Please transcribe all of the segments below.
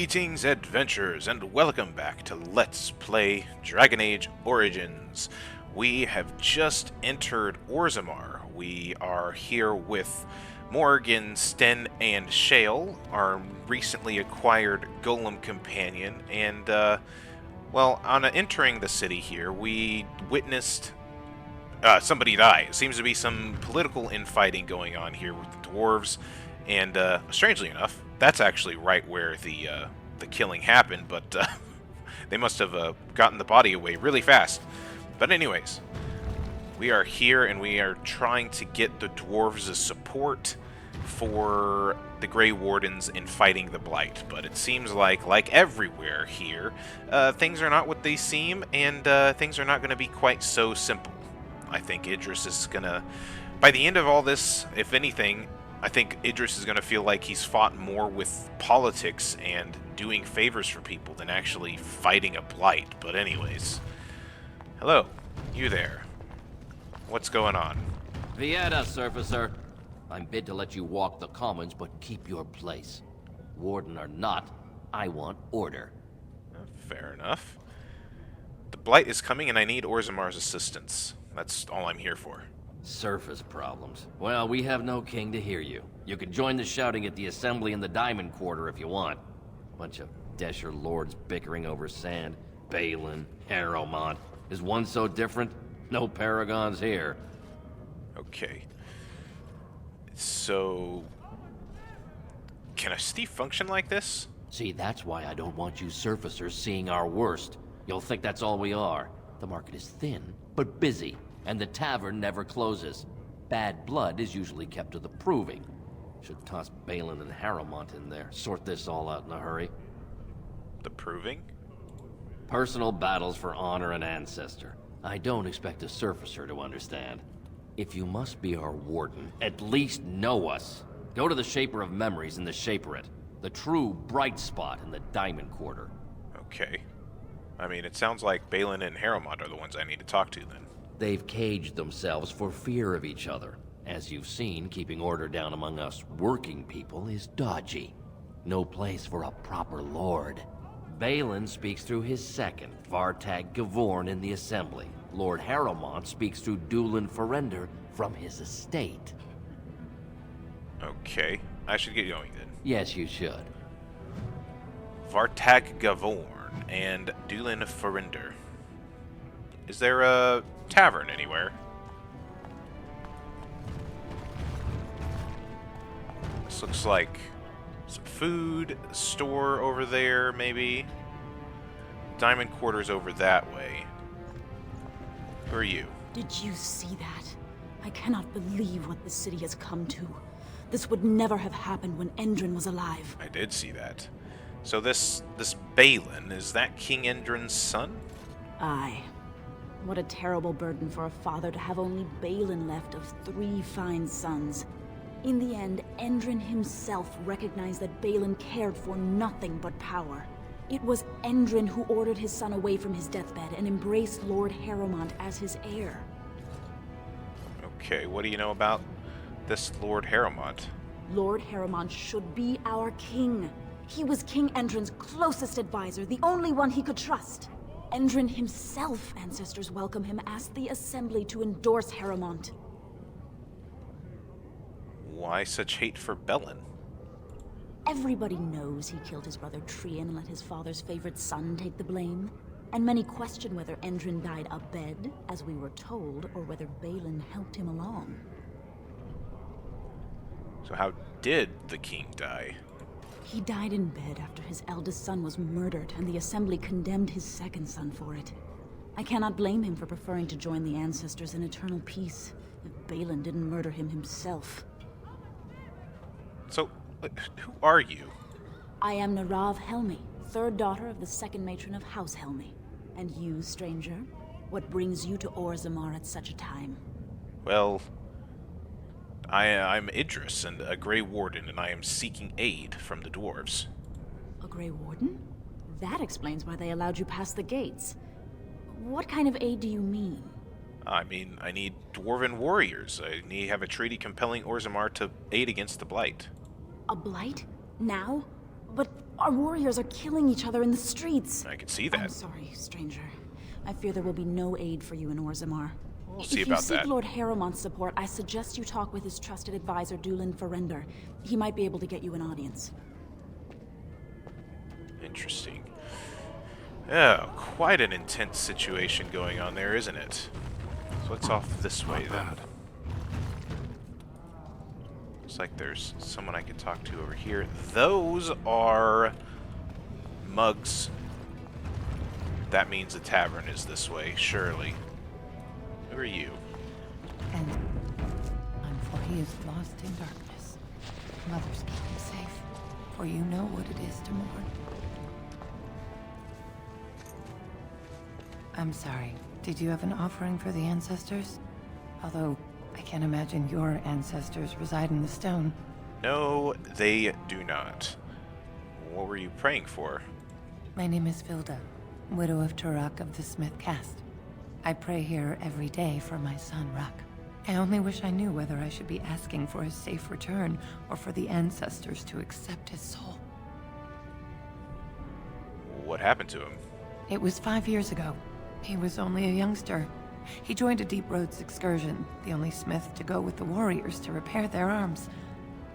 Greetings, adventurers, and welcome back to Let's Play Dragon Age Origins. We have just entered Orzammar. We are here with Morgan, Sten, and Shale, our recently acquired golem companion, and, well, on entering the city here, we witnessed somebody die. It seems to be some political infighting going on here with the dwarves, and strangely enough, that's actually right where the killing happened, but they must have gotten the body away really fast. But anyways, we are here and we are trying to get the dwarves' support for the Grey Wardens in fighting the Blight. But it seems like everywhere here, things are not what they seem, and things are not going to be quite so simple. I think Idris is going to, by the end of all this, if anything, I think Idris is going to feel like he's fought more with politics and doing favors for people than actually fighting a Blight. But anyways, hello, you there. What's going on? Vieta, Surfacer. I'm bid to let you walk the commons, but keep your place. Warden or not, I want order. Fair enough. The Blight is coming and I need Orzammar's assistance. That's all I'm here for. Surface problems. Well, we have no king to hear you. You can join the shouting at the assembly in the Diamond Quarter if you want. Bunch of Desher lords bickering over sand. Balin, Harrowmont. Is one so different? No paragons here. Okay. So, can a city function like this? See, that's why I don't want you surfacers seeing our worst. You'll think that's all we are. The market is thin, but busy. And the tavern never closes. Bad blood is usually kept to the proving. Should toss Balin and Harrowmont in there. Sort this all out in a hurry. The proving? Personal battles for honor and ancestor. I don't expect a surfacer to understand. If you must be our warden, at least know us. Go to the Shaper of Memories in the Shaperate. The true bright spot in the Diamond Quarter. Okay. I mean, it sounds like Balin and Harrowmont are the ones I need to talk to then. They've caged themselves for fear of each other. As you've seen, keeping order down among us working people is dodgy. No place for a proper lord. Balin speaks through his second, Vartag Gavorn, in the assembly. Lord Harrowmont speaks through Dulin Ferender from his estate. Okay, I should get going then. Yes, you should. Vartag Gavorn and Dulin Ferender. Is there a tavern anywhere? This looks like some food store over there, maybe. Diamond Quarter's over that way. Who are you? Did you see that? I cannot believe what this city has come to. This would never have happened when Endrin was alive. I did see that. So this Balin, is that King Endrin's son? Aye. What a terrible burden for a father to have only Balin left of 3 fine sons. In the end, Endrin himself recognized that Balin cared for nothing but power. It was Endrin who ordered his son away from his deathbed and embraced Lord Harrowmont as his heir. Okay, what do you know about this Lord Harrowmont? Lord Harrowmont should be our king. He was King Endrin's closest advisor, the only one he could trust. Endrin himself, ancestors welcome him, asked the assembly to endorse Harrowmont. Why such hate for Balin? Everybody knows he killed his brother Trian and let his father's favorite son take the blame. And many question whether Endrin died abed, as we were told, or whether Balin helped him along. So how did the king die? He died in bed after his eldest son was murdered, and the assembly condemned his second son for it. I cannot blame him for preferring to join the ancestors in eternal peace, if Balin didn't murder him himself. So, who are you? I am Narav Helmi, third daughter of the second matron of House Helmi. And you, stranger? What brings you to Orzammar at such a time? Well, I'm Idris, and a Grey Warden, and I am seeking aid from the dwarves. A Grey Warden? That explains why they allowed you past the gates. What kind of aid do you mean? I mean, I need Dwarven warriors. I need to have a treaty compelling Orzammar to aid against the Blight. A blight? Now? But Our warriors are killing each other in the streets. I can see I'm that. sorry, stranger. I fear there will be no aid for you in Orzammar. We'll see If about you seek that. Lord Harrowmont's support, I suggest you talk with his trusted advisor, Dulin Ferrender. He might be able to get you an audience. Interesting. Yeah, quite an intense situation going on there, isn't it? So let's off this way then. Looks like there's someone I could talk to over here. Those are mugs. That means the tavern is this way, surely. Who are you? And for he is lost in darkness. Mothers keep him safe, for you know what it is to mourn. I'm sorry. Did you have an offering for the ancestors? Although, I can't imagine your ancestors reside in the stone. No, they do not. What were you praying for? My name is Vilda, widow of Turok of the Smith caste. I pray here every day for my son, Ruck. I only wish I knew whether I should be asking for his safe return or for the ancestors to accept his soul. What happened to him? It was 5 years ago. He was only a youngster. He joined a Deep Roads excursion, the only smith to go with the warriors to repair their arms.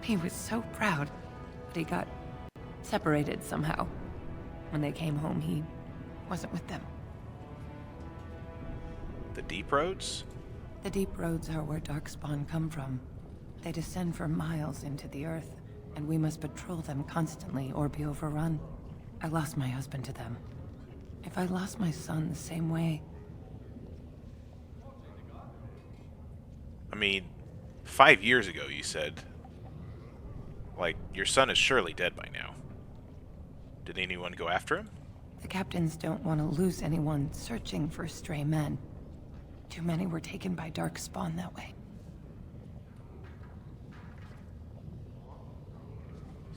He was so proud, but he got separated somehow. When they came home, he wasn't with them. The Deep Roads? The Deep Roads are where Darkspawn come from. They descend for miles into the earth, and we must patrol them constantly or be overrun. I lost my husband to them. If I lost my son the same way... I mean, 5 years ago, you said. Like, your son is surely dead by now. Did anyone go after him? The captains don't want to lose anyone searching for stray men. Too many were taken by Darkspawn that way.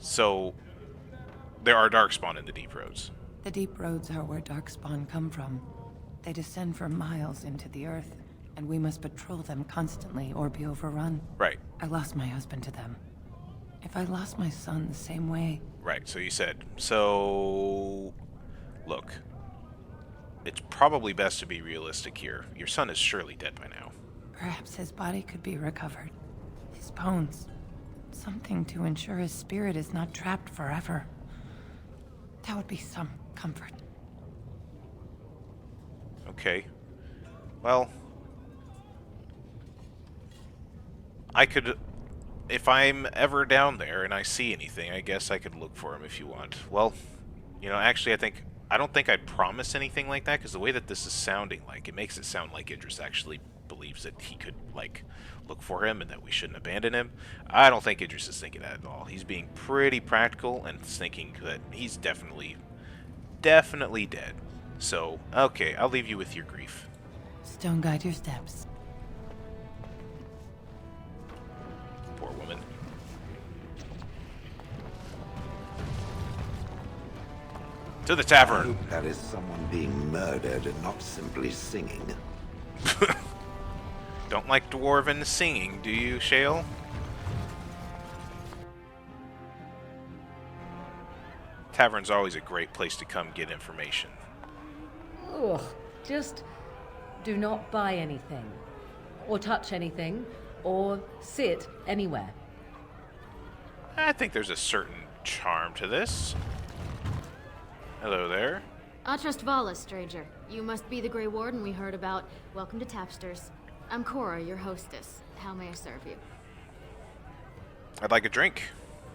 So, there are Darkspawn in the Deep Roads. The Deep Roads are where Darkspawn come from. They descend for miles into the earth, and we must patrol them constantly or be overrun. Right. I lost my husband to them. If I lost my son the same way... Right, so you said. So, look. It's probably best to be realistic here. Your son is surely dead by now. Perhaps his body could be recovered. His bones. Something to ensure his spirit is not trapped forever. That would be some comfort. Okay. Well, I could... If I'm ever down there and I see anything, I guess I could look for him if you want. Well, you know, actually, I don't think I'd promise anything like that, because the way that this is sounding like, it makes it sound like Idris actually believes that he could, like, look for him and that we shouldn't abandon him. I don't think Idris is thinking that at all. He's being pretty practical and thinking that he's definitely dead. So, okay, I'll leave you with your grief. Stone guide your steps. Poor woman. To the I tavern. hope that is someone being murdered and not simply singing. Don't like Dwarven singing, do you, Shale? Tavern's always a great place to come get information. Ugh, just do not buy anything, or touch anything, or sit anywhere. I think there's a certain charm to this. Hello there. Atrust Vala, stranger. You must be the Grey Warden we heard about. Welcome to Tapsters. I'm Cora, your hostess. How may I serve you? I'd like a drink.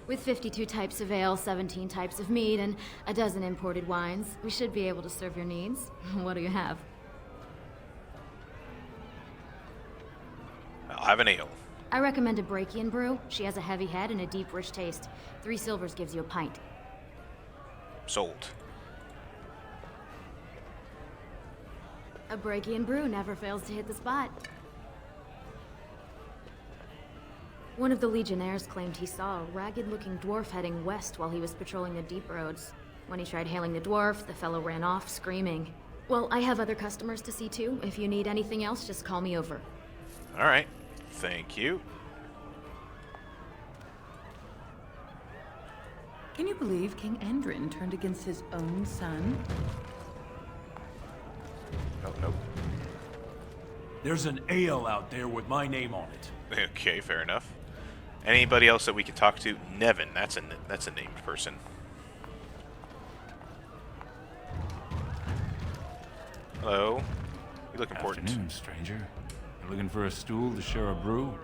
With 52 types of ale, 17 types of mead, and a dozen imported wines, we should be able to serve your needs. What do you have? I'll have an ale. I recommend a Brachian brew. She has a heavy head and a deep, rich taste. 3 silvers gives you a pint. Sold. A Brachian brew never fails to hit the spot. One of the Legionnaires claimed he saw a ragged-looking dwarf heading west while he was patrolling the Deep Roads. When he tried hailing the dwarf, the fellow ran off, screaming. Well, I have other customers to see too. If you need anything else, just call me over. Alright. Thank you. Can you believe King Endrin turned against his own son? Oh, nope. There's an ale out there with my name on it. Okay, fair enough. Anybody else that we can talk to? Nevin, that's a named person. Hello. You look important. Afternoon, stranger. You looking for a stool to share a brew?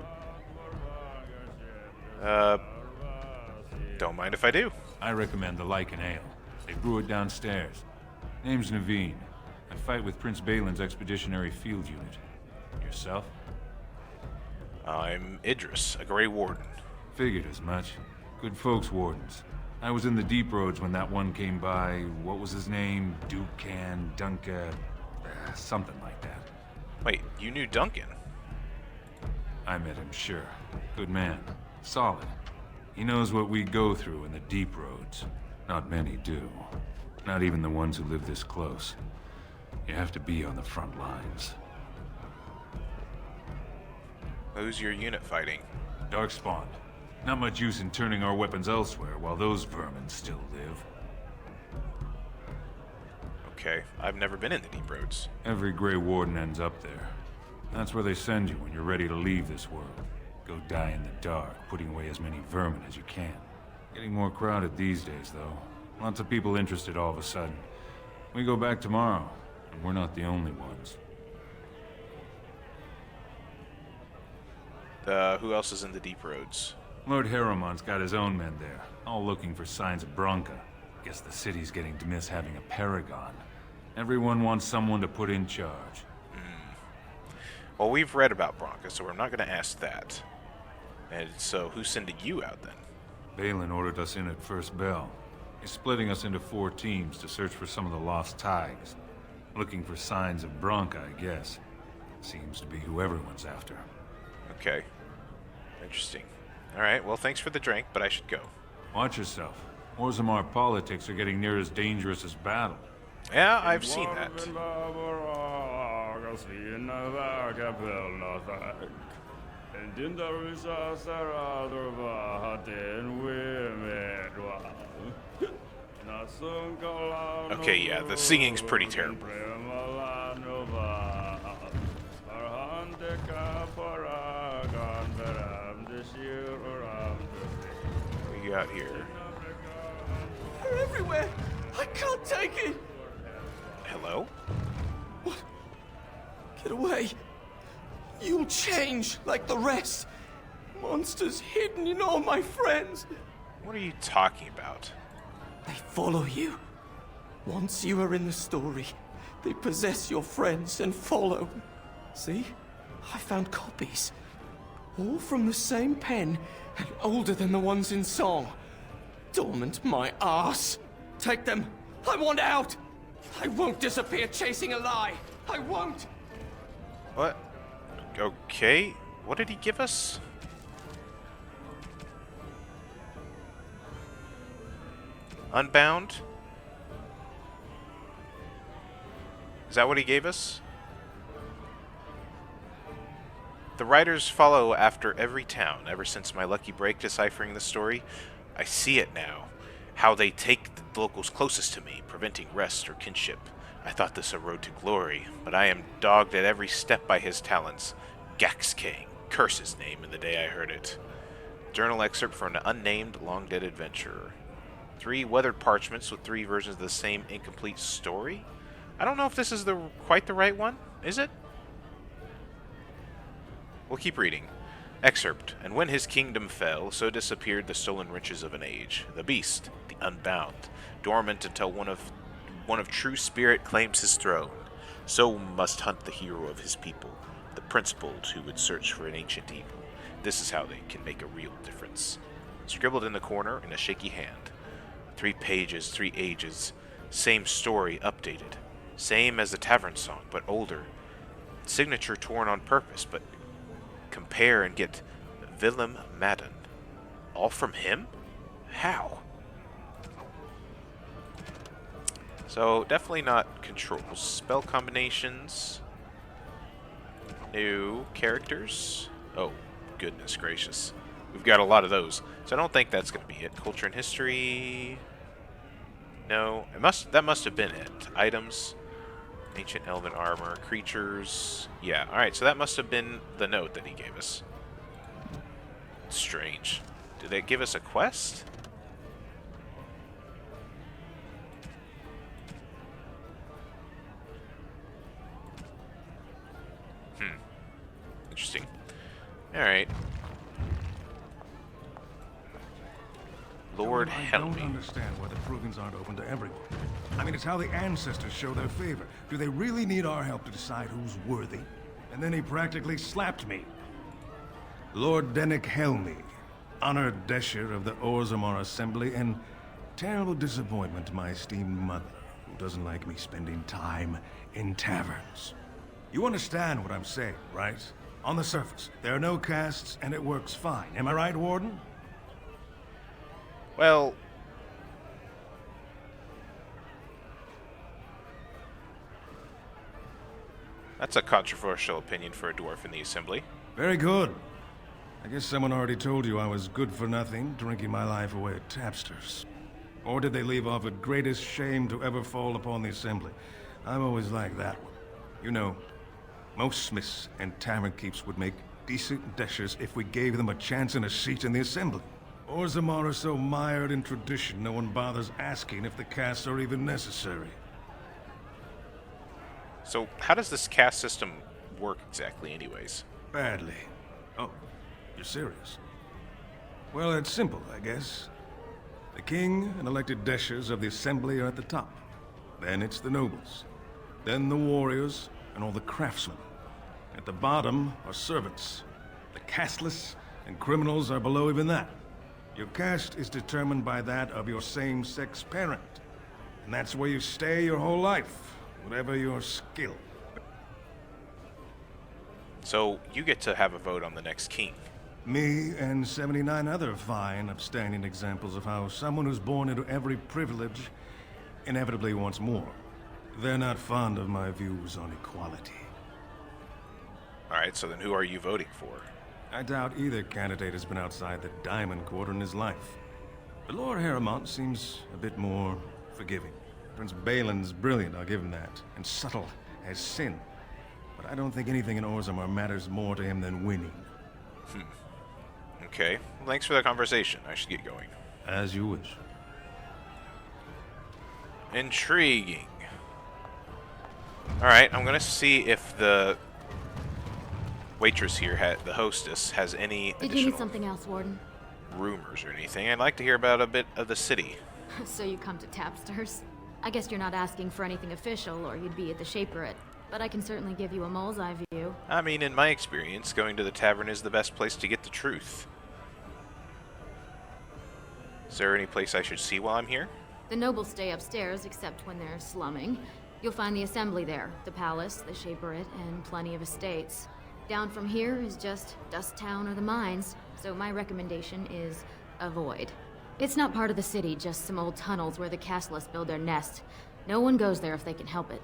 Don't mind if I do. I recommend the Lycan Ale. They brew it downstairs. Name's Naveen. I fight with Prince Balin's Expeditionary Field Unit. Yourself? I'm Idris, a Grey Warden. Figured as much. Good folks, Wardens. I was in the Deep Roads when that one came by. What was his name? Dukan, Dunka... something like that. Wait, you knew Duncan? I met him, sure. Good man. Solid. He knows what we go through in the Deep Roads. Not many do. Not even the ones who live this close. You have to be on the front lines. Who's your unit fighting? Darkspawn. Not much use in turning our weapons elsewhere while those vermin still live. Okay, I've never been in the Deep Roads. Every Grey Warden ends up there. That's where they send you when you're ready to leave this world. Go die in the dark, putting away as many vermin as you can. Getting more crowded these days, though. Lots of people interested all of a sudden. We go back tomorrow, and we're not the only ones. Who else is in the Deep Roads? Lord Haramon's got his own men there, all looking for signs of Bronca. Guess the city's getting to miss having a paragon. Everyone wants someone to put in charge. Well, we've read about Bronca, so we're not going to ask that. And so, who's sending you out then? Balin ordered us in at first bell. He's splitting us into 4 teams to search for some of the lost tigers. Looking for signs of Bronca, I guess. Seems to be who everyone's after. Okay. Interesting. Alright, well, thanks for the drink, but I should go. Watch yourself. Orzammar politics are getting near as dangerous as battle. Yeah, I've seen that. Okay, yeah, the singing's pretty terrible. What we got here? They're everywhere! I can't take it! Hello? What? Get away! You'll change like the rest! Monsters hidden in all my friends! What are you talking about? They follow you. Once you are in the story, they possess your friends and follow. See? I found copies. All from the same pen and older than the ones in song. Dormant my ass. Take them. I want out. I won't disappear chasing a lie. I won't. What? Okay. What did he give us? Unbound? Is that what he gave us? The writers follow after every town ever since my lucky break deciphering the story. I see it now. How they take the locals closest to me, preventing rest or kinship. I thought this a road to glory, but I am dogged at every step by his talents. Gaxkang, curse his name in the day I heard it. Journal excerpt from an unnamed, long-dead adventurer. 3 weathered parchments with 3 versions of the same incomplete story? I don't know if this is quite the right one, is it? We'll keep reading. Excerpt. And when his kingdom fell, so disappeared the stolen riches of an age. The beast, the unbound, dormant until one of true spirit claims his throne. So must hunt the hero of his people, the principled who would search for an ancient evil. This is how they can make a real difference. Scribbled in the corner in a shaky hand. 3 pages, 3 ages. Same story, updated. Same as the tavern song, but older. Signature torn on purpose, but compare and get Willem Madden. All from him? How? So, definitely not controls. Spell combinations. New characters. Oh, goodness gracious. we've got a lot of those. So I don't think that's going to be it. Culture and history... No, that must have been it. Items, ancient elven armor, creatures. Yeah, alright, so that must have been the note that he gave us. Strange. Did it give us a quest? Interesting. Alright. Lord help me. I don't understand why the provings aren't open to everyone. I mean, it's how the ancestors show their favor. Do they really need our help to decide who's worthy? And then he practically slapped me. Lord Dennick Helmy, honored Desher of the Orzammar Assembly, and terrible disappointment to my esteemed mother, who doesn't like me spending time in taverns. You understand what I'm saying, right? On the surface, there are no castes, and it works fine. Am I right, Warden? Well... That's a controversial opinion for a dwarf in the Assembly. Very good. I guess someone already told you I was good for nothing, drinking my life away at tapsters. Or did they leave off at greatest shame to ever fall upon the Assembly? I've always liked that one. You know, most smiths and tavern keeps would make decent deshers if we gave them a chance and a seat in the Assembly. Orzammar are so mired in tradition, no one bothers asking if the castes are even necessary. So, how does this caste system work exactly anyways? Badly. Oh, you're serious? Well, it's simple, I guess. The king and elected deshers of the Assembly are at the top. Then it's the nobles. Then the warriors and all the craftsmen. At the bottom are servants. The casteless and criminals are below even that. Your caste is determined by that of your same-sex parent. And that's where you stay your whole life, whatever your skill. So, you get to have a vote on the next king. Me and 79 other fine, upstanding examples of how someone who's born into every privilege inevitably wants more. They're not fond of my views on equality. Alright, so then who are you voting for? I doubt either candidate has been outside the Diamond Quarter in his life. But Lord Harrowmont seems a bit more forgiving. Prince Balin's brilliant, I'll give him that, and subtle as sin. But I don't think anything in Orzammar matters more to him than winning. Okay, well, thanks for the conversation. I should get going. As you wish. Intriguing. Alright, I'm gonna see if the waitress here, the hostess, has any Did you need something else, Warden? rumors or anything. I'd like to hear about a bit of the city. So you come to Tapsters? I guess you're not asking for anything official, or you'd be at the Shaperate. But I can certainly give you a mole's eye view. I mean, in my experience, going to the tavern is the best place to get the truth. Is there any place I should see while I'm here? The nobles stay upstairs, except when they're slumming. You'll find the assembly there, the palace, the Shaperate, and plenty of estates. Down from here is just Dust Town or the mines, so my recommendation is avoid. It's not part of the city, just some old tunnels where the castless build their nest. No one goes there if they can help it.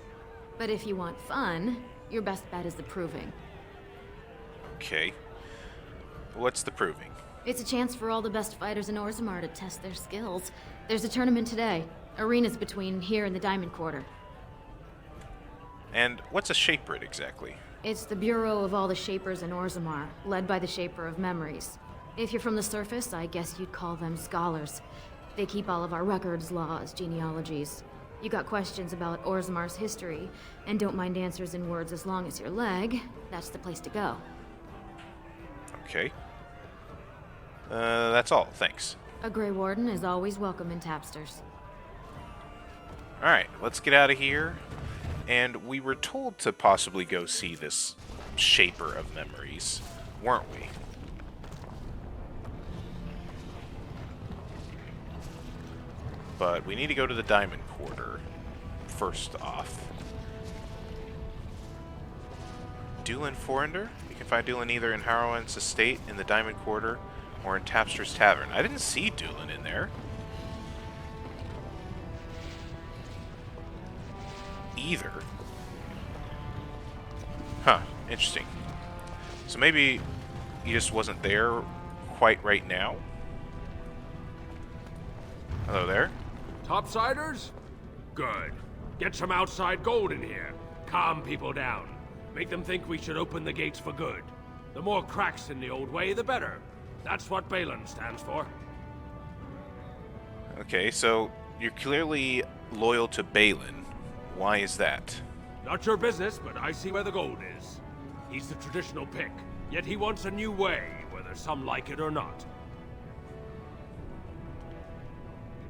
But if you want fun, your best bet is the Proving. Okay. What's the Proving? It's a chance for all the best fighters in Orzammar to test their skills. There's a tournament today. Arenas between here and the Diamond Quarter. And what's a Shaperate exactly? It's the bureau of all the Shapers in Orzammar, led by the Shaper of Memories. If you're from the surface, I guess you'd call them scholars. They keep all of our records, laws, genealogies. You got questions about Orzammar's history, and don't mind answers in words as long as your leg, that's the place to go. Okay. That's all, thanks. A Grey Warden is always welcome in Tapsters. Alright, let's get out of here. And we were told to possibly go see this Shaper of Memories, weren't we? But we need to go to the Diamond Quarter, first off. Dulin Forender? You can find Dulin either in Harrowin's estate, in the Diamond Quarter, or in Tapster's Tavern. I didn't see Dulin in there. Either. Huh, interesting. So maybe he just wasn't there quite right now. Hello there. Topsiders? Good. Get some outside gold in here. Calm people down. Make them think we should open the gates for good. The more cracks in the old way, the better. That's what Balin stands for. Okay, so you're clearly loyal to Balin. Why is that? Not your business, but I see where the gold is. He's the traditional pick, yet he wants a new way, whether some like it or not.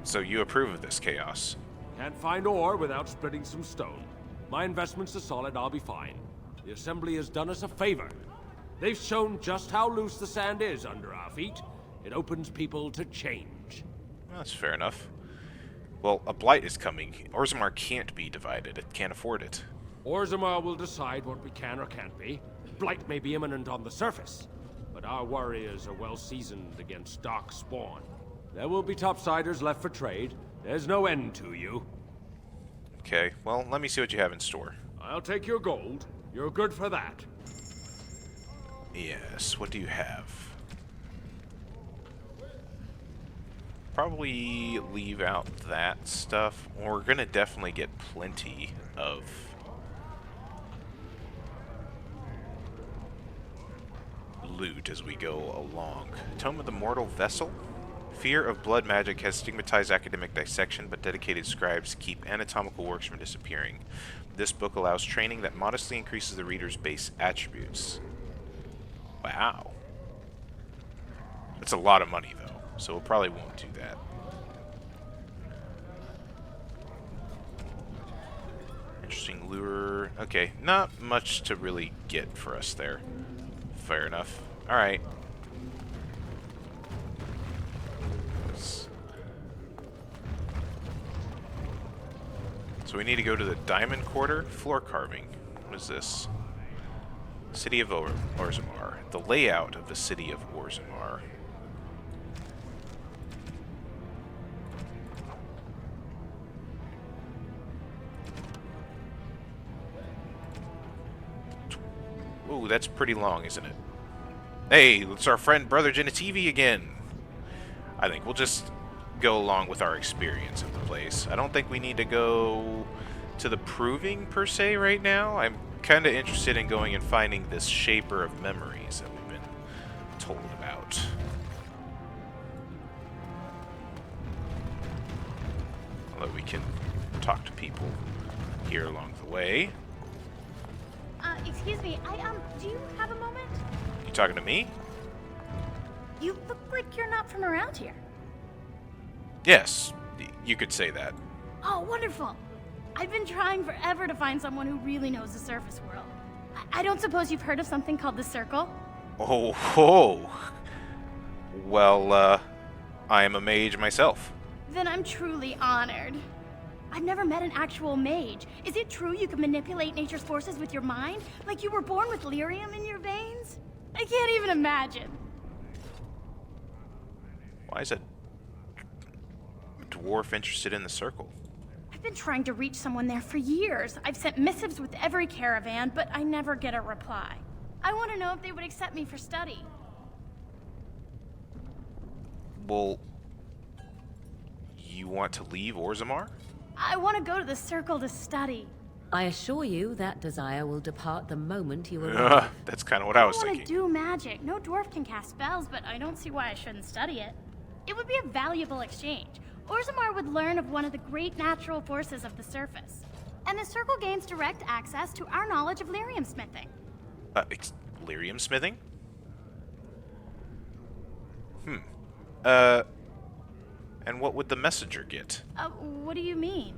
So you approve of this chaos? Can't find ore without splitting some stone. My investments are solid, I'll be fine. The Assembly has done us a favor. They've shown just how loose the sand is under our feet. It opens people to change. That's fair enough. Well, a Blight is coming. Orzammar can't be divided. It can't afford it. Orzammar will decide what we can or can't be. Blight may be imminent on the surface, but our warriors are well seasoned against dark spawn. There will be topsiders left for trade. There's no end to you. Okay, well, let me see what you have in store. I'll take your gold. You're good for that. Yes, what do you have? Probably leave out that stuff. We're gonna definitely get plenty of loot as we go along. Tome of the Mortal Vessel? Fear of blood magic has stigmatized academic dissection, but dedicated scribes keep anatomical works from disappearing. This book allows training that modestly increases the reader's base attributes. Wow. That's a lot of money, though, so we probably won't do that. Interesting lure. Okay, not much to really get for us there. Fair enough. Alright. So we need to go to the Diamond Quarter. Floor carving. What is this? City of Orzammar. The layout of the City of Orzammar. Ooh, that's pretty long, isn't it? Hey, it's our friend Brother Genetivi again. I think we'll just go along with our experience of the place. I don't think we need to go to the proving per se right now. I'm kind of interested in going and finding this Shaper of Memories that we've been told about. Although we can talk to people here along the way. Excuse me, do you have a moment? You talking to me? You look like you're not from around here. Yes, you could say that. Oh, wonderful. I've been trying forever to find someone who really knows the surface world. I don't suppose you've heard of something called the Circle? Oh, ho. Well, I am a mage myself. Then I'm truly honored. I've never met an actual mage. Is it true you can manipulate nature's forces with your mind? Like you were born with lyrium in your veins? I can't even imagine. Why is a dwarf interested in the Circle? I've been trying to reach someone there for years. I've sent missives with every caravan, but I never get a reply. I want to know if they would accept me for study. Well, you want to leave Orzammar? I want to go to the Circle to study. I assure you that desire will depart the moment you arrive. That's kind of what I was I thinking. want to do magic. No dwarf can cast spells, but I don't see why I shouldn't study it. It would be a valuable exchange. Orzammar would learn of one of the great natural forces of the surface. And the Circle gains direct access to our knowledge of lyrium smithing. Lyrium smithing? And what would the messenger get? What do you mean?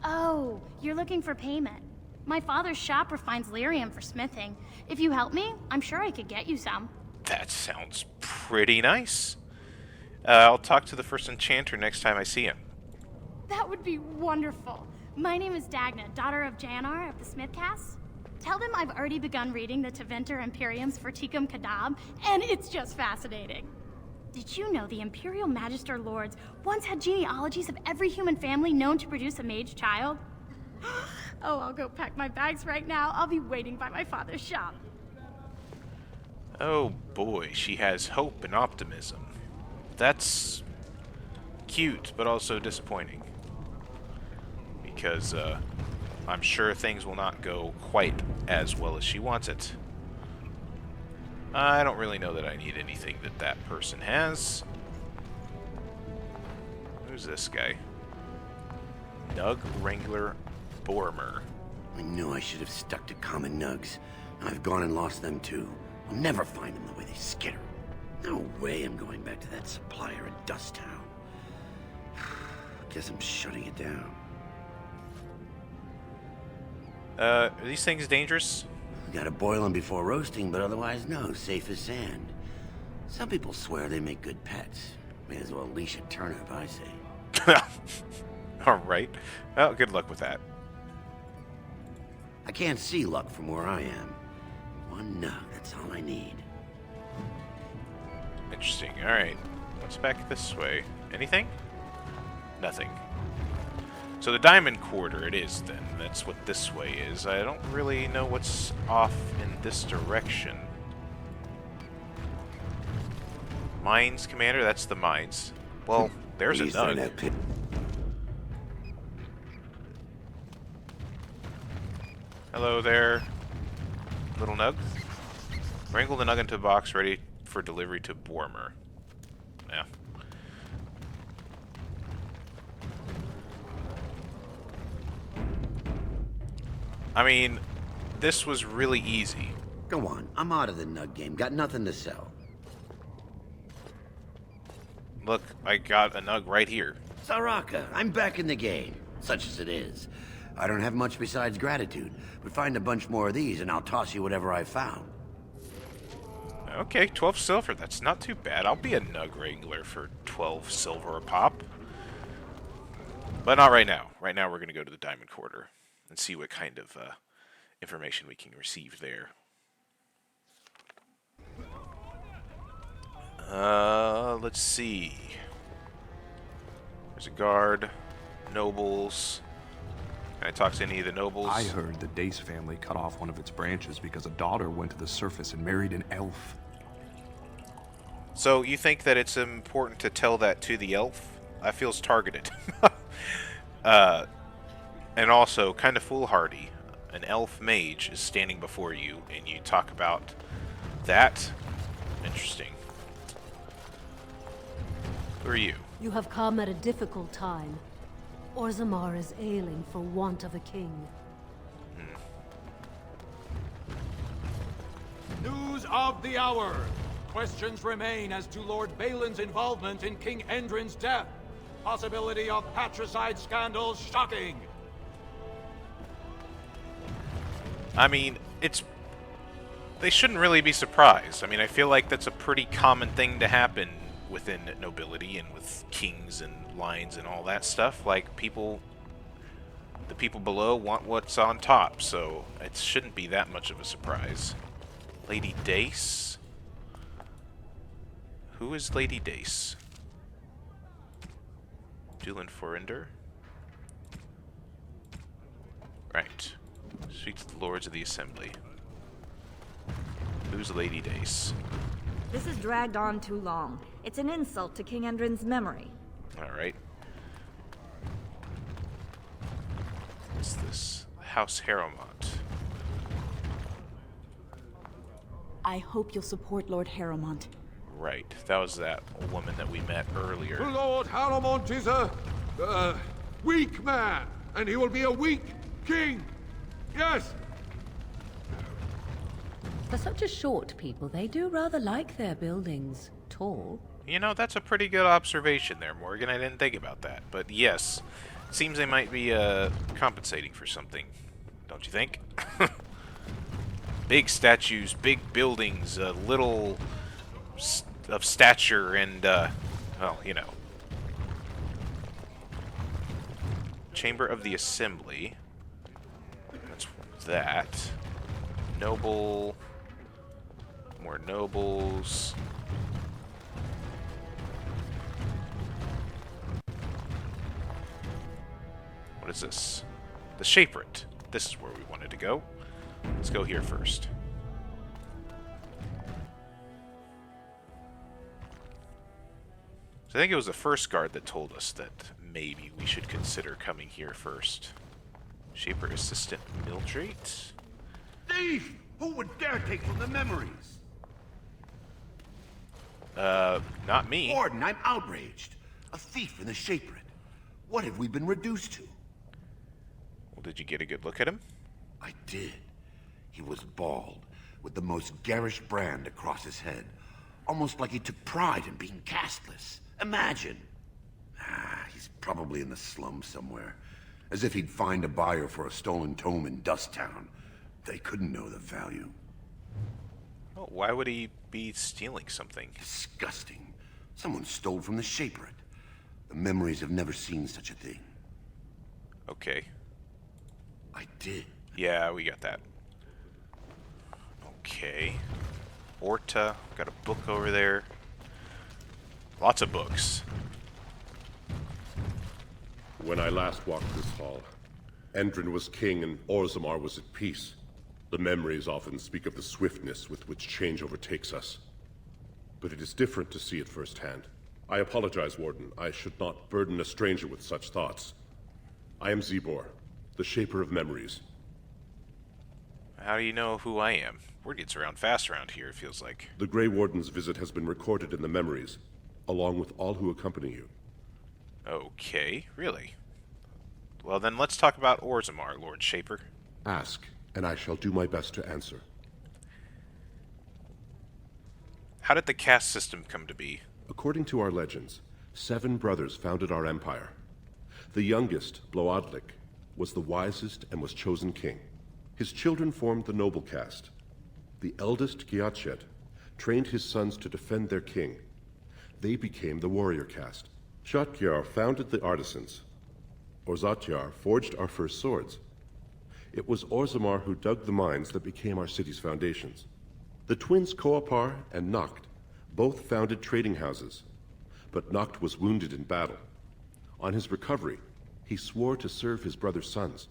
Oh, you're looking for payment. My father's shop refines lyrium for smithing. If you help me, I'm sure I could get you some. That sounds pretty nice. I'll talk to the first enchanter next time I see him. That would be wonderful. My name is Dagna, daughter of Janar of the Smithcast. Tell them I've already begun reading the Tevinter Imperium's Verticum Kadab, and it's just fascinating. Did you know the Imperial Magister Lords once had genealogies of every human family known to produce a mage child? Oh, I'll go pack my bags right now. I'll be waiting by my father's shop. Oh boy, she has hope and optimism. That's cute, but also disappointing. Because I'm sure things will not go quite as well as she wants it. I don't really know that I need anything that that person has. Who's this guy? Nug Wrangler Bormer. I knew I should have stuck to common nugs. I've gone and lost them too. I'll never find them the way they skitter. No way I'm going back to that supplier in Dust Town. Guess I'm shutting it down. Are these things dangerous? Gotta boil them before roasting, but otherwise no, safe as sand. Some people swear they make good pets. May as well leash a turnip, I say. Alright. Well, good luck with that. I can't see luck from where I am. One nug, that's all I need. Interesting. Alright. What's back this way? Anything? Nothing. So the Diamond Quarter it is, then. That's what this way is. I don't really know what's off in this direction. Mines, Commander? That's the mines. Well, there's a nug. Hello there, little nug. Wrangle the nug into a box ready for delivery to Bormer. Yeah. I mean, this was really easy. Go on, I'm out of the nug game. Got nothing to sell. Look, I got a nug right here. Saraka, I'm back in the game, such as it is. I don't have much besides gratitude, but find a bunch more of these and I'll toss you whatever I found. Okay, 12 silver. That's not too bad. I'll be a nug wrangler for 12 silver a pop. But not right now. Right now we're going to go to the Diamond Quarter and see what kind of information we can receive there. Let's see. There's a guard, nobles. Can I talk to any of the nobles? I heard the Dace family cut off one of its branches because a daughter went to the surface and married an elf. So you think that it's important to tell that to the elf? That feels targeted. And also kind of foolhardy. An elf mage is standing before you and you talk about that? Interesting. Who are you? You have come at a difficult time. Orzammar is ailing for want of a king. News of the hour. Questions remain as to Lord Balin's involvement in King Endrin's death. Possibility of patricide scandals shocking. I mean, they shouldn't really be surprised. I mean, I feel like that's a pretty common thing to happen within nobility and with kings and lines and all that stuff. Like, the people below want what's on top, so it shouldn't be that much of a surprise. Lady Dace? Who is Lady Dace? Dulan Forinder? Right. Speak to the Lords of the Assembly. Who's Lady Dace? This has dragged on too long. It's an insult to King Endrin's memory. Alright. What's this? House Harrowmont. I hope you'll support Lord Harrowmont. Right. That was that woman that we met earlier. Lord Harrowmont is a weak man, and he will be a weak king. Yes. For such a short people, they do rather like their buildings tall. You know, that's a pretty good observation there, Morgan. I didn't think about that. But yes, seems they might be compensating for something. Don't you think? Big statues, big buildings, little of stature, and, well, you know. Chamber of the Assembly. That's that. Noble. More nobles. What is this? The Shaperate. This is where we wanted to go. Let's go here first. So I think it was the first guard that told us that maybe we should consider coming here first. Shaper Assistant Mildred? Thief! Who would dare take from the memories? Not me. Warden, I'm outraged. A thief in the Shaperate. What have we been reduced to? Well, did you get a good look at him? I did. He was bald, with the most garish brand across his head. Almost like he took pride in being castless. Imagine. He's probably in the slums somewhere. As if he'd find a buyer for a stolen tome in Dust Town. They couldn't know the value. Well, why would he be stealing something? Disgusting. Someone stole from the Shaperate. The memories have never seen such a thing. Okay. I did. Yeah, we got that. Okay. Orta, got a book over there. Lots of books. When I last walked this hall, Endrin was king and Orzammar was at peace. The memories often speak of the swiftness with which change overtakes us. But it is different to see it firsthand. I apologize, Warden. I should not burden a stranger with such thoughts. I am Zebor, the Shaper of Memories. How do you know who I am? Word gets around fast around here, it feels like. The Grey Warden's visit has been recorded in the memories, along with all who accompany you. Okay, really? Well then, let's talk about Orzammar, Lord Shaper. Ask, and I shall do my best to answer. How did the caste system come to be? According to our legends, 7 brothers founded our empire. The youngest, Bloadlik, was the wisest and was chosen king. His children formed the noble caste. The eldest, Giachet, trained his sons to defend their king. They became the warrior caste. Shatkyar founded the artisans. Orzatyar forged our first swords. It was Orzammar who dug the mines that became our city's foundations. The twins Koapar and Noct both founded trading houses, but Noct was wounded in battle. On his recovery, he swore to serve his brother's sons.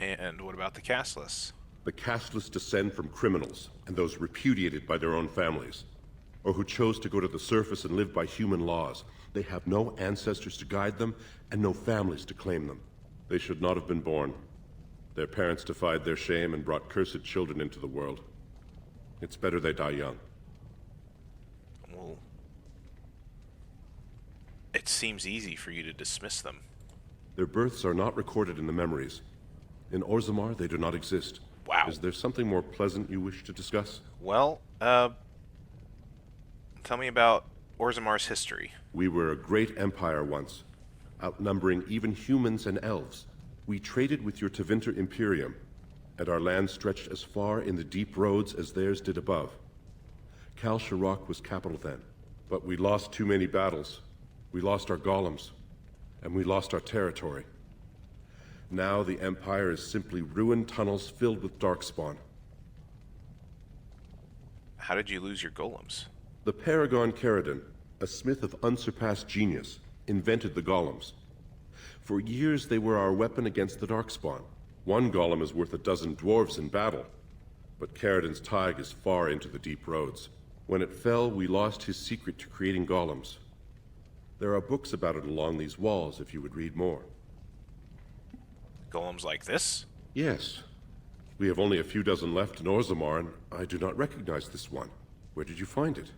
And what about the casteless? The casteless descend from criminals and those repudiated by their own families, or who chose to go to the surface and live by human laws. They have no ancestors to guide them and no families to claim them. They should not have been born. Their parents defied their shame and brought cursed children into the world. It's better they die young. Well, it seems easy for you to dismiss them. Their births are not recorded in the memories. In Orzammar, they do not exist. Wow. Is there something more pleasant you wish to discuss? Well, tell me about Orzammar's history. We were a great empire once, outnumbering even humans and elves. We traded with your Tevinter Imperium, and our land stretched as far in the deep roads as theirs did above. Kal Sharok was capital then, but we lost too many battles. We lost our golems, and we lost our territory. Now the Empire is simply ruined tunnels filled with darkspawn. How did you lose your golems? The Paragon Caridon, a smith of unsurpassed genius, invented the golems. For years they were our weapon against the darkspawn. One golem is worth 12 dwarves in battle, but Caridon's tag is far into the deep roads. When it fell, we lost his secret to creating golems. There are books about it along these walls if you would read more. Golems like this? Yes. We have only a few dozen left in Orzammar, and I do not recognize this one. Where did you find it?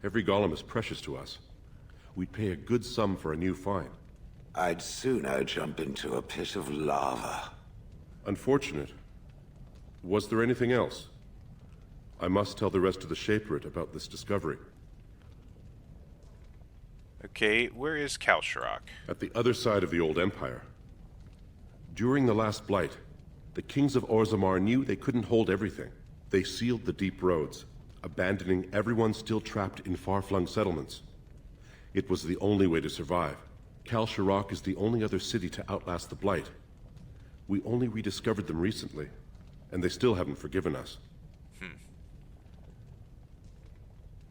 Every golem is precious to us. We'd pay a good sum for a new find. I'd sooner jump into a pit of lava. Unfortunate. Was there anything else? I must tell the rest of the Shaperate about this discovery. Okay, where is Kal Sharok? At the other side of the old empire. During the last Blight, the kings of Orzammar knew they couldn't hold everything. They sealed the deep roads, abandoning everyone still trapped in far-flung settlements. It was the only way to survive. Kal Sharok is the only other city to outlast the Blight. We only rediscovered them recently, and they still haven't forgiven us.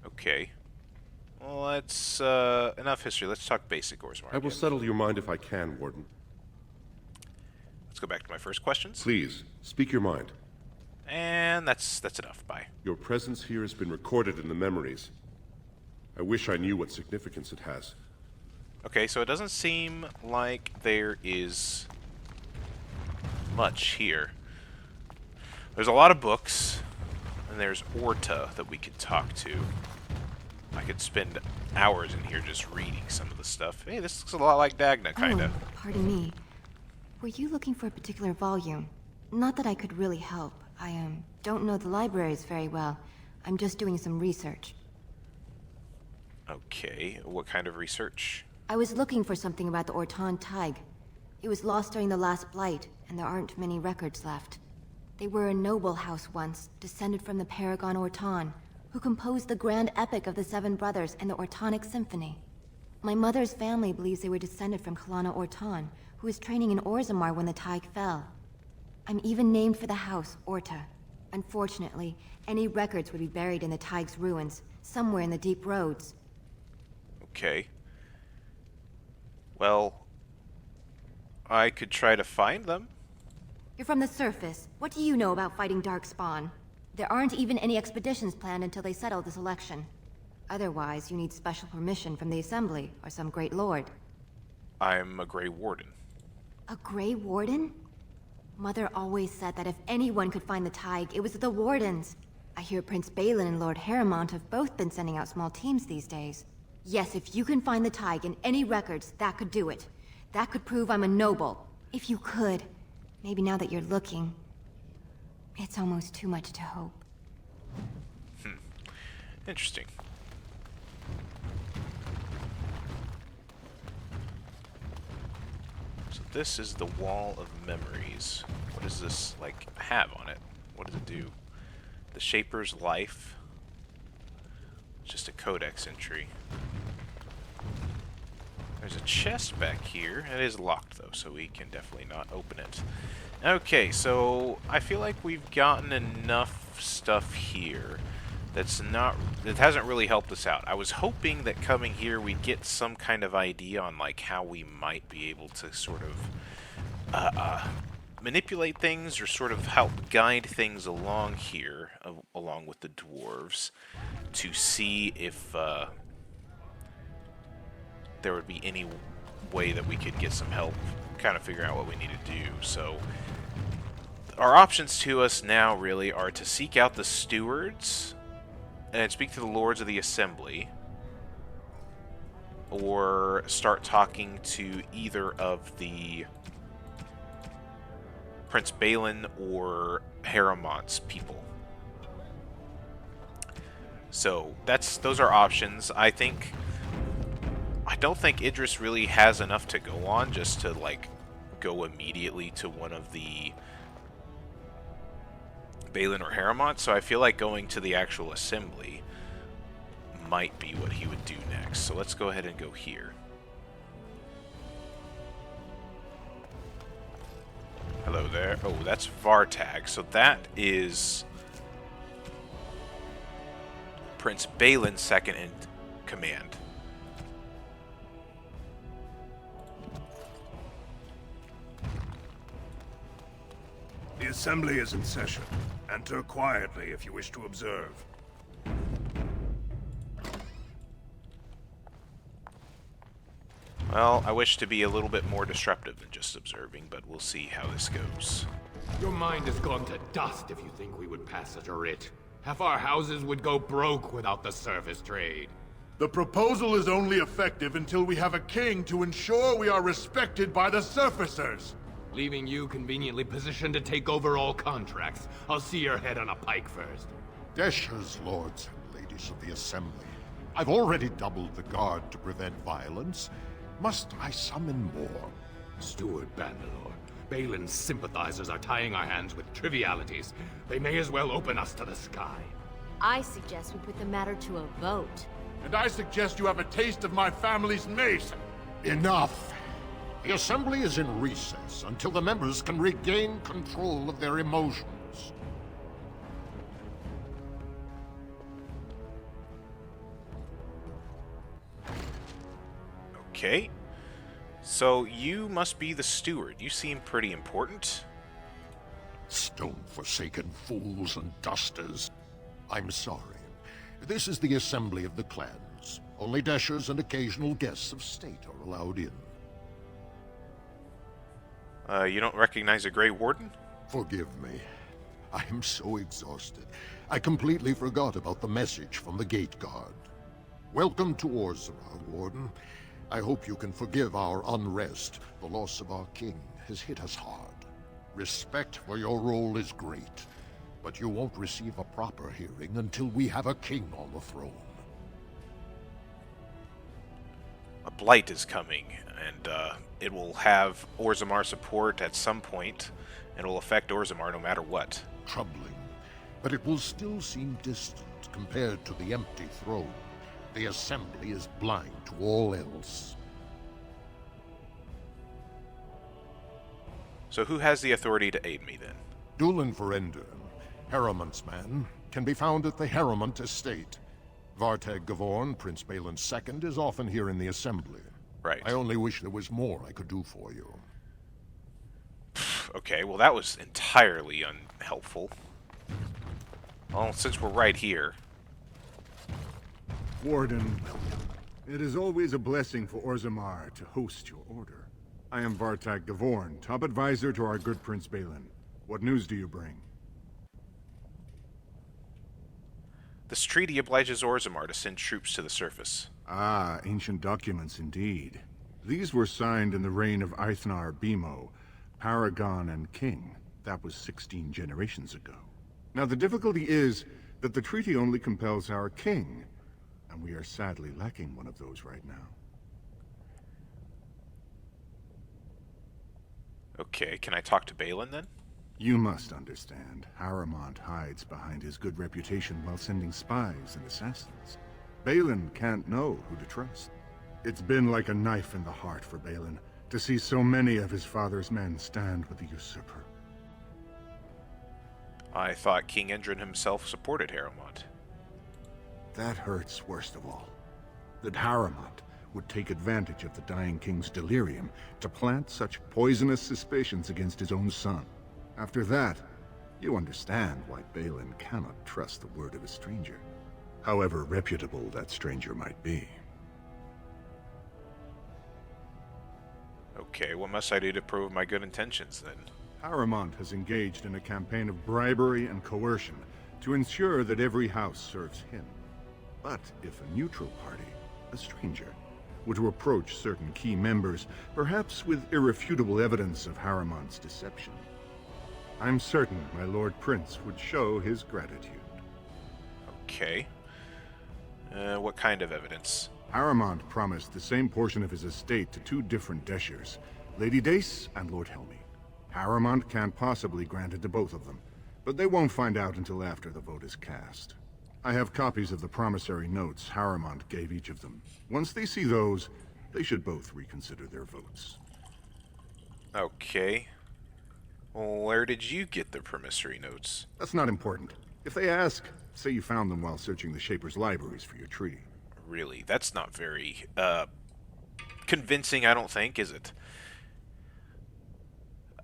Okay. Well, that's enough history. Let's talk basic Orzammar. I will settle your mind if I can, Warden. Let's go back to my first questions. Please, speak your mind. And that's enough. Bye. Your presence here has been recorded in the memories. I wish I knew what significance it has. Okay, so it doesn't seem like there is much here. There's a lot of books, and there's Orta that we could talk to. I could spend hours in here just reading some of the stuff. Hey, this looks a lot like Dagna, kinda. Oh, pardon me. Were you looking for a particular volume? Not that I could really help. I don't know the libraries very well. I'm just doing some research. Okay, what kind of research? I was looking for something about the Orton Tig. It was lost during the last Blight, and there aren't many records left. They were a noble house once, descended from the Paragon Orton, who composed the grand epic of the Seven Brothers and the Ortonic Symphony. My mother's family believes they were descended from Kalana Orton, who was training in Orzammar when the Tig fell. I'm even named for the house, Orta. Unfortunately, any records would be buried in the Tig's ruins, somewhere in the deep roads. Okay. Well, I could try to find them. You're from the surface. What do you know about fighting Darkspawn? There aren't even any expeditions planned until they settle this election. Otherwise, you need special permission from the Assembly or some great lord. I'm a Grey Warden. A Grey Warden? Mother always said that if anyone could find the Tig, it was the Wardens. I hear Prince Balin and Lord Harrimont have both been sending out small teams these days. Yes, if you can find the Tig in any records, that could do it. That could prove I'm a noble. If you could. Maybe now that you're looking, it's almost too much to hope. Interesting. So this is the Wall of Memories. What does this, like, have on it? What does it do? The Shaper's Life. Just a codex entry. There's a chest back here. It is locked, though, so we can definitely not open it. Okay, so I feel like we've gotten enough stuff here that hasn't really helped us out. I was hoping that coming here we'd get some kind of idea on like how we might be able to sort of manipulate things or sort of help guide things along here, along with the dwarves, to see if there would be any way that we could get some help kind of figuring out what we need to do. So our options to us now really are to seek out the stewards and speak to the lords of the assembly, or start talking to either of the Prince Balin or Harrimont's people. So those are options. I don't think Idris really has enough to go on just to like go immediately to one of the Balin or Harrimont, so I feel like going to the actual assembly might be what he would do next. So let's go ahead and go here. Hello there. Oh, that's Vartag. So that is Prince Balin's second in command. The assembly is in session. Enter quietly if you wish to observe. Well, I wish to be a little bit more disruptive than just observing, but we'll see how this goes. Your mind has gone to dust if you think we would pass such a writ. Half our houses would go broke without the service trade. The proposal is only effective until we have a king to ensure we are respected by the surfacers. Leaving you conveniently positioned to take over all contracts. I'll see your head on a pike first. Deshers, lords and ladies of the assembly. I've already doubled the guard to prevent violence. Must I summon more? Steward Bandalore, Balin's sympathizers are tying our hands with trivialities. They may as well open us to the sky. I suggest we put the matter to a vote. And I suggest you have a taste of my family's mace. Enough! The assembly is in recess until the members can regain control of their emotions. Okay. So you must be the steward. You seem pretty important. Stone-forsaken fools and dusters. I'm sorry. This is the assembly of the clans. Only dashers and occasional guests of state are allowed in. You don't recognize a Grey Warden? Forgive me. I am so exhausted. I completely forgot about the message from the gate guard. Welcome to Orzammar, Warden. I hope you can forgive our unrest. The loss of our king has hit us hard. Respect for your role is great, but you won't receive a proper hearing until we have a king on the throne. A Blight is coming, and it will have Orzammar support at some point, and it will affect Orzammar no matter what. Troubling, but it will still seem distant compared to the empty throne. The Assembly is blind to all else. So who has the authority to aid me, then? Dulin Verender, Harrimant's man, can be found at the Harrimant estate. Vartag Gavorn, Prince Balin's second, is often here in the Assembly. Right. I only wish there was more I could do for you. Okay, well that was entirely unhelpful. Well, since we're right here... Warden, it is always a blessing for Orzammar to host your order. I am Vartag Gavorn, top advisor to our good Prince Balin. What news do you bring? This treaty obliges Orzammar to send troops to the surface. Ah, ancient documents indeed. These were signed in the reign of Eithnar Bimo, Paragon and King. That was 16 generations ago. Now the difficulty is that the treaty only compels our king, and we are sadly lacking one of those right now. Okay, can I talk to Balin then? You must understand, Harrimant hides behind his good reputation while sending spies and assassins. Balin can't know who to trust. It's been like a knife in the heart for Balin to see so many of his father's men stand with the usurper. I thought King Endrin himself supported Harrimant. That hurts worst of all. That Harrimant would take advantage of the dying king's delirium to plant such poisonous suspicions against his own son. After that, you understand why Balin cannot trust the word of a stranger, however reputable that stranger might be. Okay, what must I do to prove my good intentions then? Harrimant has engaged in a campaign of bribery and coercion to ensure that every house serves him. But if a neutral party, a stranger, were to approach certain key members, perhaps with irrefutable evidence of Harrimant's deception, I'm certain my Lord Prince would show his gratitude. Okay. What kind of evidence? Harrimant promised the same portion of his estate to two different Deshers, Lady Dace and Lord Helmi. Harrimant can't possibly grant it to both of them, but they won't find out until after the vote is cast. I have copies of the promissory notes Harrimant gave each of them. Once they see those, they should both reconsider their votes. Okay. Well, where did you get the promissory notes? That's not important. If they ask, say you found them while searching the Shaper's libraries for your treaty. Really? That's not very, convincing, I don't think, is it?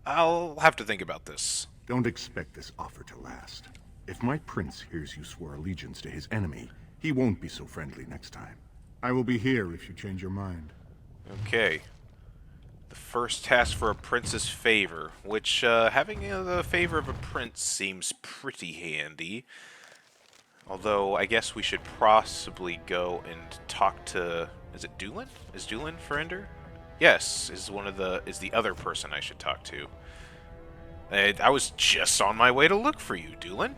I'll have to think about this. Don't expect this offer to last. If my prince hears you swore allegiance to his enemy, he won't be so friendly next time. I will be here if you change your mind. Okay. The first task for a prince's favor, which, having the favor of a prince seems pretty handy. Although, I guess we should possibly go and talk to... Is it Dulin? Is Dulin Verender? Yes, is the other person I should talk to. I was just on my way to look for you, Dulin.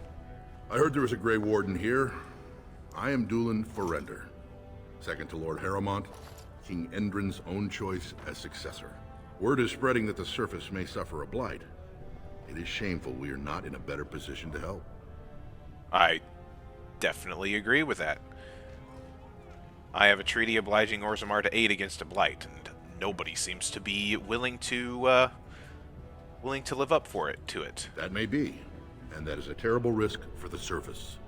I heard there was a Grey Warden here. I am Dulin Verender, second to Lord Harrimant, King Endrin's own choice as successor. Word is spreading that the surface may suffer a blight. It is shameful we are not in a better position to help. I definitely agree with that. I have a treaty obliging Orzammar to aid against a blight, and nobody seems to be willing to live up to it. That may be, and that is a terrible risk for the surface.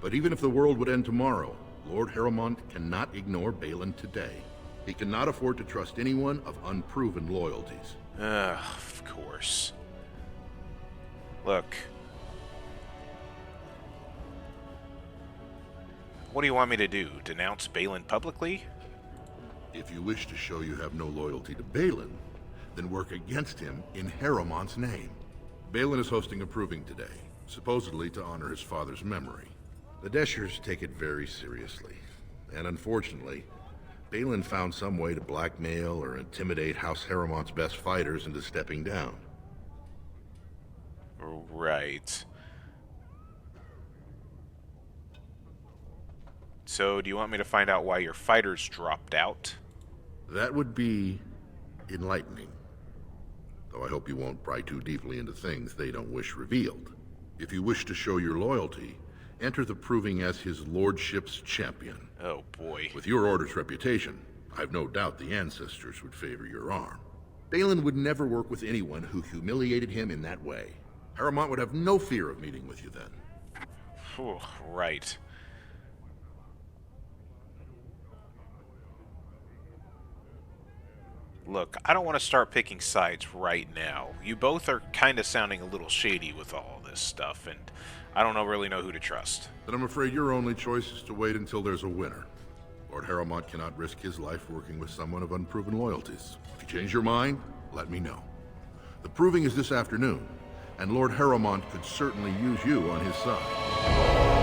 But even if the world would end tomorrow, Lord Harrimant cannot ignore Balin today. He cannot afford to trust anyone of unproven loyalties. Of course. Look. What do you want me to do? Denounce Balin publicly? If you wish to show you have no loyalty to Balin, then work against him in Harrowmont's name. Balin is hosting a proving today, supposedly to honor his father's memory. The Deshers take it very seriously, and unfortunately, Balin found some way to blackmail or intimidate House Harrowmont's best fighters into stepping down. Right. So, do you want me to find out why your fighters dropped out? That would be enlightening. Though I hope you won't pry too deeply into things they don't wish revealed. If you wish to show your loyalty, enter the proving as his lordship's champion. Oh boy. With your order's reputation, I've no doubt the ancestors would favor your arm. Balin would never work with anyone who humiliated him in that way. Harrowmont would have no fear of meeting with you then. Whew, right. Look, I don't want to start picking sides right now. You both are kind of sounding a little shady with all this stuff, and I don't really know who to trust. Then I'm afraid your only choice is to wait until there's a winner. Lord Harrowmont cannot risk his life working with someone of unproven loyalties. If you change your mind, let me know. The proving is this afternoon, and Lord Harrowmont could certainly use you on his side.